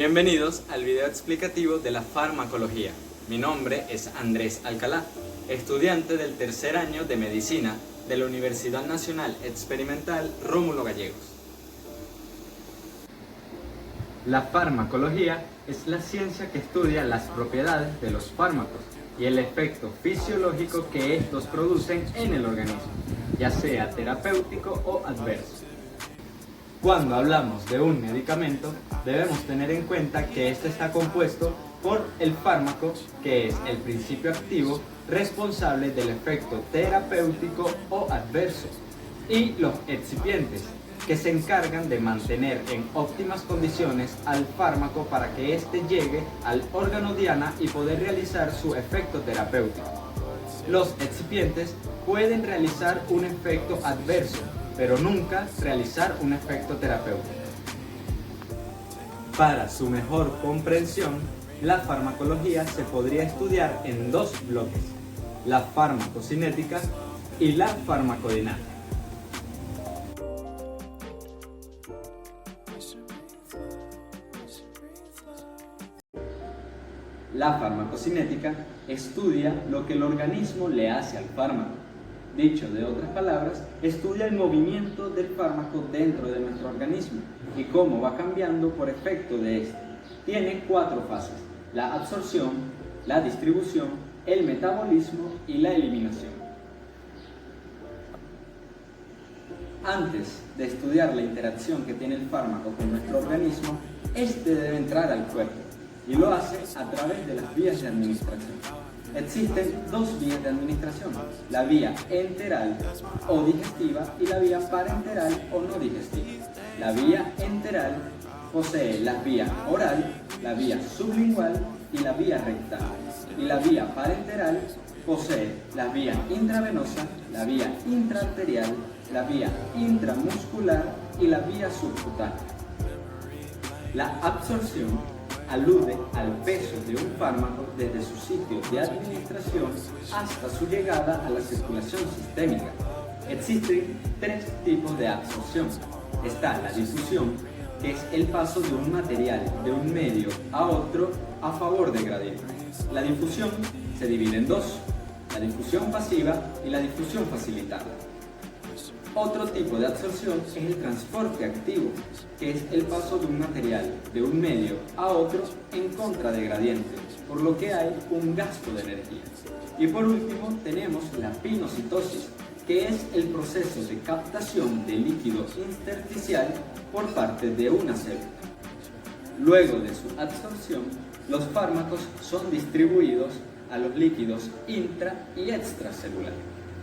Bienvenidos al video explicativo de la farmacología. Mi nombre es Andrés Alcalá, estudiante del tercer año de Medicina de la Universidad Nacional Experimental Rómulo Gallegos. La farmacología es la ciencia que estudia las propiedades de los fármacos y el efecto fisiológico que estos producen en el organismo, ya sea terapéutico o adverso. Cuando hablamos de un medicamento, debemos tener en cuenta que este está compuesto por el fármaco, que es el principio activo responsable del efecto terapéutico o adverso, y los excipientes, que se encargan de mantener en óptimas condiciones al fármaco para que éste llegue al órgano diana y poder realizar su efecto terapéutico. Los excipientes pueden realizar un efecto adverso, pero nunca realizar un efecto terapéutico. Para su mejor comprensión, la farmacología se podría estudiar en dos bloques: la farmacocinética y la farmacodinámica. La farmacocinética estudia lo que el organismo le hace al fármaco. Dicho de otras palabras, estudia el movimiento del fármaco dentro de nuestro organismo y cómo va cambiando por efecto de este. Tiene 4 fases: la absorción, la distribución, el metabolismo y la eliminación. Antes de estudiar la interacción que tiene el fármaco con nuestro organismo, este debe entrar al cuerpo y lo hace a través de las vías de administración. Existen 2 vías de administración: la vía enteral o digestiva y la vía parenteral o no digestiva. La vía enteral posee la vía oral, la vía sublingual y la vía rectal. Y la vía parenteral posee la vía intravenosa, la vía intraarterial, la vía intramuscular y la vía subcutánea. La absorción alude al peso de un fármaco desde su sitio de administración hasta su llegada a la circulación sistémica. Existen 3 tipos de absorción. Está la difusión, que es el paso de un material de un medio a otro a favor de gradiente. La difusión se divide en 2, la difusión pasiva y la difusión facilitada. Otro tipo de absorción es el transporte activo, que es el paso de un material de un medio a otro en contra de gradiente, por lo que hay un gasto de energía. Y por último tenemos la pinocitosis, que es el proceso de captación de líquido intersticial por parte de una célula. Luego de su absorción, los fármacos son distribuidos a los líquidos intra y extracelulares.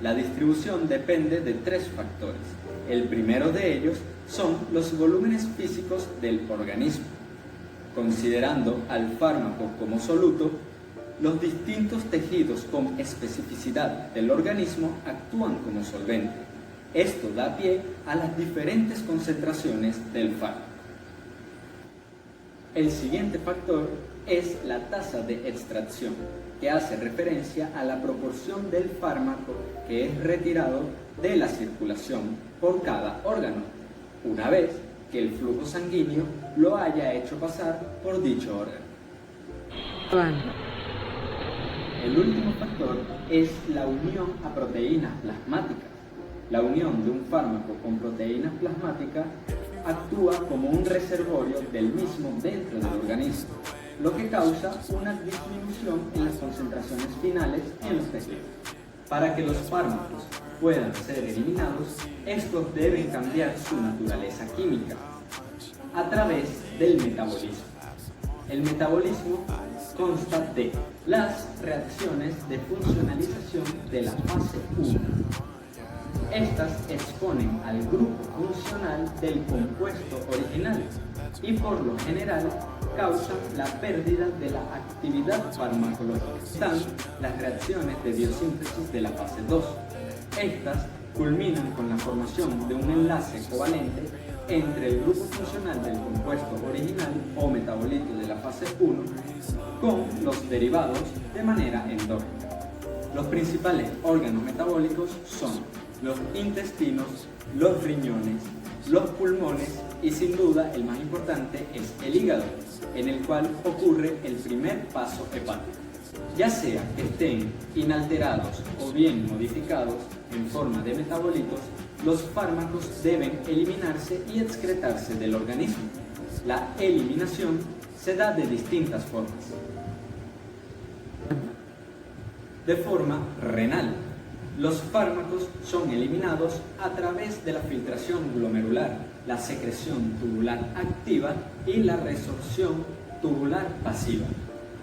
La distribución depende de 3 factores. El primero de ellos son los volúmenes físicos del organismo. Considerando al fármaco como soluto, los distintos tejidos con especificidad del organismo actúan como solvente. Esto da pie a las diferentes concentraciones del fármaco. El siguiente factor es la tasa de extracción, que hace referencia a la proporción del fármaco que es retirado de la circulación por cada órgano, una vez que el flujo sanguíneo lo haya hecho pasar por dicho órgano. El último factor es la unión a proteínas plasmáticas. La unión de un fármaco con proteínas plasmáticas actúa como un reservorio del mismo dentro del organismo, lo que causa una disminución en las concentraciones finales en los tejidos. Para que los fármacos puedan ser eliminados, estos deben cambiar su naturaleza química a través del metabolismo. El metabolismo consta de las reacciones de funcionalización de la fase 1. Estas exponen al grupo funcional del compuesto original y por lo general causan la pérdida de la actividad farmacológica. Están las reacciones de biosíntesis de la fase 2. Estas culminan con la formación de un enlace covalente entre el grupo funcional del compuesto original o metabolito de la fase 1 con los derivados de manera endógena. Los principales órganos metabólicos son los intestinos, los riñones, los pulmones y sin duda el más importante es el hígado, en el cual ocurre el primer paso hepático. Ya sea que estén inalterados o bien modificados en forma de metabolitos, los fármacos deben eliminarse y excretarse del organismo. La eliminación se da de distintas formas. De forma renal. Los fármacos son eliminados a través de la filtración glomerular, la secreción tubular activa y la resorción tubular pasiva,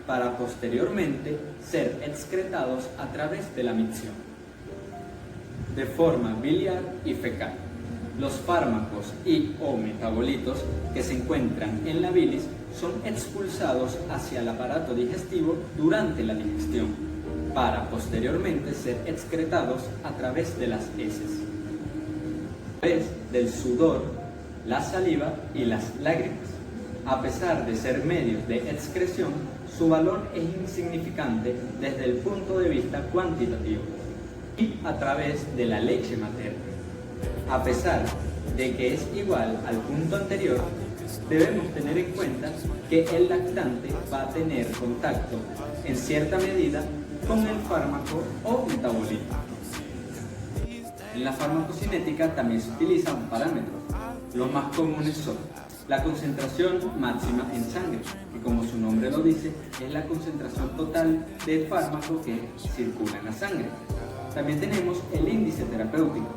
para posteriormente ser excretados a través de la micción. De forma biliar y fecal. Los fármacos y o metabolitos que se encuentran en la bilis son expulsados hacia el aparato digestivo durante la digestión, para posteriormente ser excretados a través de las heces, a través del sudor, la saliva y las lágrimas. A pesar de ser medios de excreción, su valor es insignificante desde el punto de vista cuantitativo y a través de la leche materna. A pesar de que es igual al punto anterior, debemos tener en cuenta que el lactante va a tener contacto en cierta medida con el fármaco o metabolito. En la farmacocinética también se utilizan parámetros. Los más comunes son la concentración máxima en sangre, que como su nombre lo dice, es la concentración total del fármaco que circula en la sangre. También tenemos el índice terapéutico,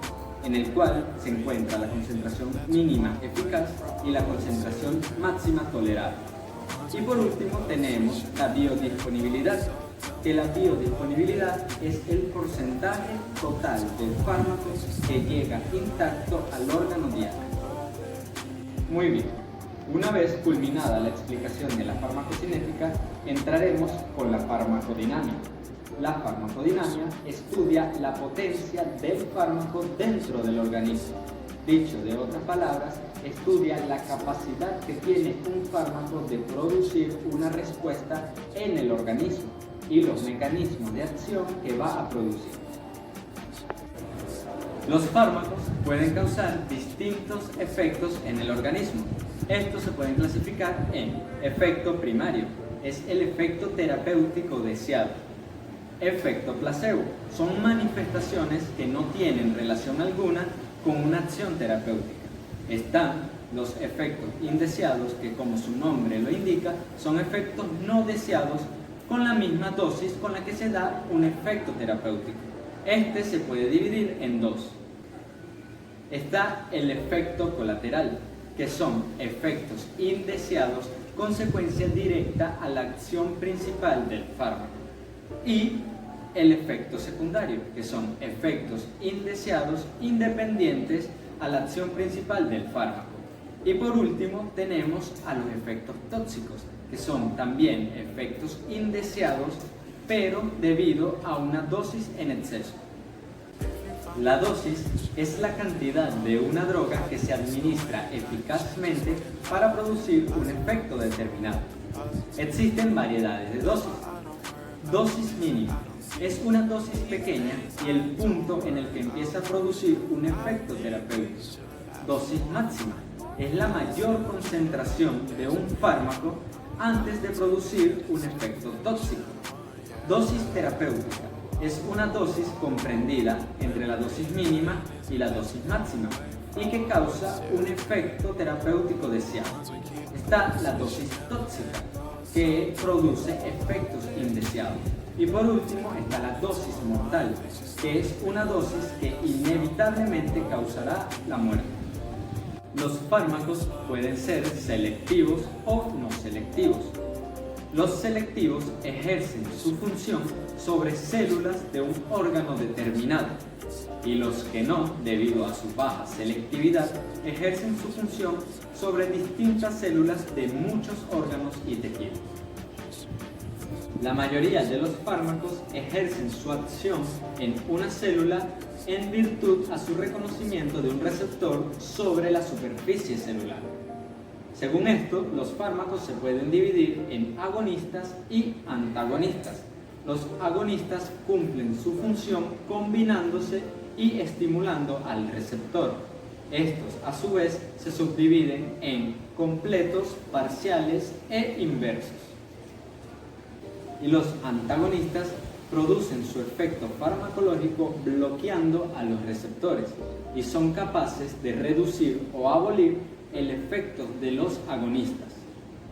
en el cual se encuentra la concentración mínima eficaz y la concentración máxima tolerable. Y por último tenemos la biodisponibilidad, que la biodisponibilidad es el porcentaje total del fármaco que llega intacto al órgano diana. Muy bien, una vez culminada la explicación de la farmacocinética, entraremos con la farmacodinámica. La farmacodinámica estudia la potencia del fármaco dentro del organismo. Dicho de otras palabras, estudia la capacidad que tiene un fármaco de producir una respuesta en el organismo y los mecanismos de acción que va a producir. Los fármacos pueden causar distintos efectos en el organismo. Estos se pueden clasificar en efecto primario, es el efecto terapéutico deseado. Efecto placebo, son manifestaciones que no tienen relación alguna con una acción terapéutica. Están los efectos indeseados, que como su nombre lo indica, son efectos no deseados con la misma dosis con la que se da un efecto terapéutico. Este se puede dividir en dos. Está el efecto colateral, que son efectos indeseados, consecuencia directa a la acción principal del fármaco. Y el efecto secundario, que son efectos indeseados independientes a la acción principal del fármaco. Y por último tenemos a los efectos tóxicos, que son también efectos indeseados, pero debido a una dosis en exceso. La dosis es la cantidad de una droga que se administra eficazmente para producir un efecto determinado. Existen variedades de dosis. Dosis mínima es una dosis pequeña y el punto en el que empieza a producir un efecto terapéutico. Dosis máxima es la mayor concentración de un fármaco antes de producir un efecto tóxico. Dosis terapéutica es una dosis comprendida entre la dosis mínima y la dosis máxima y que causa un efecto terapéutico deseado. Está la dosis tóxica, que produce efectos indeseados. Y por último está la dosis mortal, que es una dosis que inevitablemente causará la muerte. Los fármacos pueden ser selectivos o no selectivos. Los selectivos ejercen su función sobre células de un órgano determinado y los que no, debido a su baja selectividad, ejercen su función sobre distintas células de muchos órganos y tejidos. La mayoría de los fármacos ejercen su acción en una célula en virtud a su reconocimiento de un receptor sobre la superficie celular. Según esto, los fármacos se pueden dividir en agonistas y antagonistas. Los agonistas cumplen su función combinándose y estimulando al receptor, Estos, a su vez, se subdividen en completos, parciales e inversos. Y los antagonistas producen su efecto farmacológico bloqueando a los receptores y son capaces de reducir o abolir el efecto de los agonistas.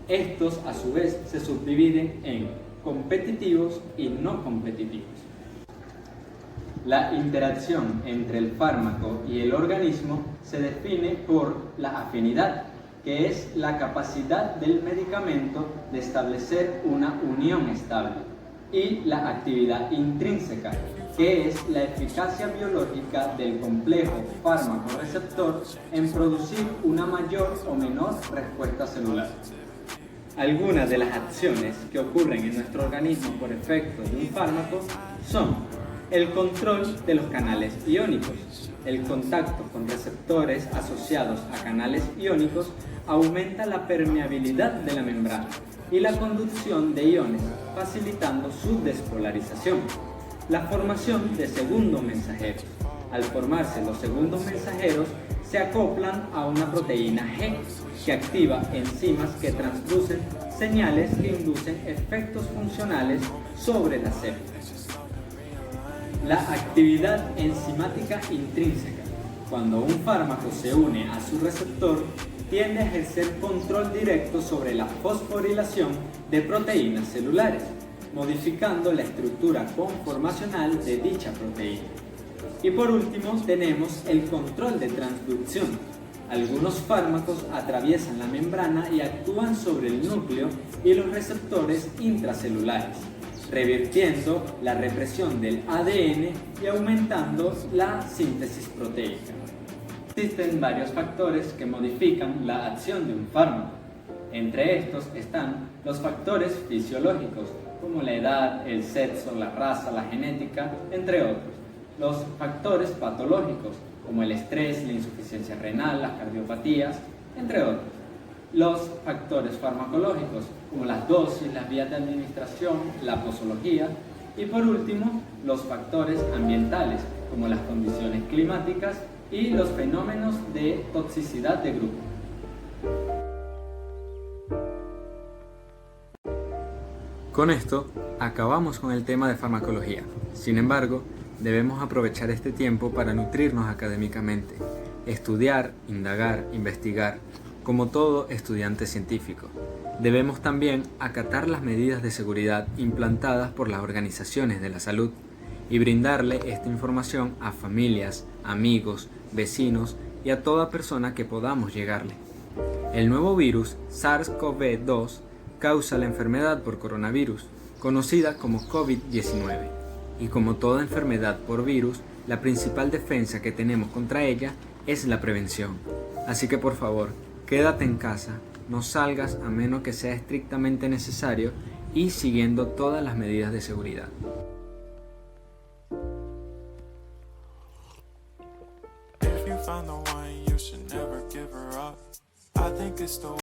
Estos, a su vez, se subdividen en competitivos y no competitivos. La interacción entre el fármaco y el organismo se define por la afinidad, que es la capacidad del medicamento de establecer una unión estable, y la actividad intrínseca, que es la eficacia biológica del complejo fármaco-receptor en producir una mayor o menor respuesta celular. Algunas de las acciones que ocurren en nuestro organismo por efecto de un fármaco son el control de los canales iónicos. El contacto con receptores asociados a canales iónicos aumenta la permeabilidad de la membrana y la conducción de iones, facilitando su despolarización. La formación de segundos mensajeros. Al formarse los segundos mensajeros, se acoplan a una proteína G que activa enzimas que transducen señales que inducen efectos funcionales sobre las células. La actividad enzimática intrínseca. Cuando un fármaco se une a su receptor, tiende a ejercer control directo sobre la fosforilación de proteínas celulares, modificando la estructura conformacional de dicha proteína. Y por último tenemos el control de transducción. Algunos fármacos atraviesan la membrana y actúan sobre el núcleo y los receptores intracelulares, revirtiendo la represión del ADN y aumentando la síntesis proteica. Existen varios factores que modifican la acción de un fármaco. Entre estos están los factores fisiológicos, como la edad, el sexo, la raza, la genética, entre otros. Los factores patológicos, como el estrés, la insuficiencia renal, las cardiopatías, entre otros. Los factores farmacológicos, como las dosis, las vías de administración, la posología. Y por último, los factores ambientales, como las condiciones climáticas y los fenómenos de toxicidad de grupo. Con esto, acabamos con el tema de farmacología. Sin embargo, debemos aprovechar este tiempo para nutrirnos académicamente, estudiar, indagar, investigar, como todo estudiante científico. Debemos también acatar las medidas de seguridad implantadas por las organizaciones de la salud y brindarle esta información a familias, amigos, vecinos y a toda persona que podamos llegarle. El nuevo virus SARS-CoV-2 causa la enfermedad por coronavirus, conocida como COVID-19, y como toda enfermedad por virus, la principal defensa que tenemos contra ella es la prevención. Así que por favor, quédate en casa, no salgas a menos que sea estrictamente necesario y siguiendo todas las medidas de seguridad.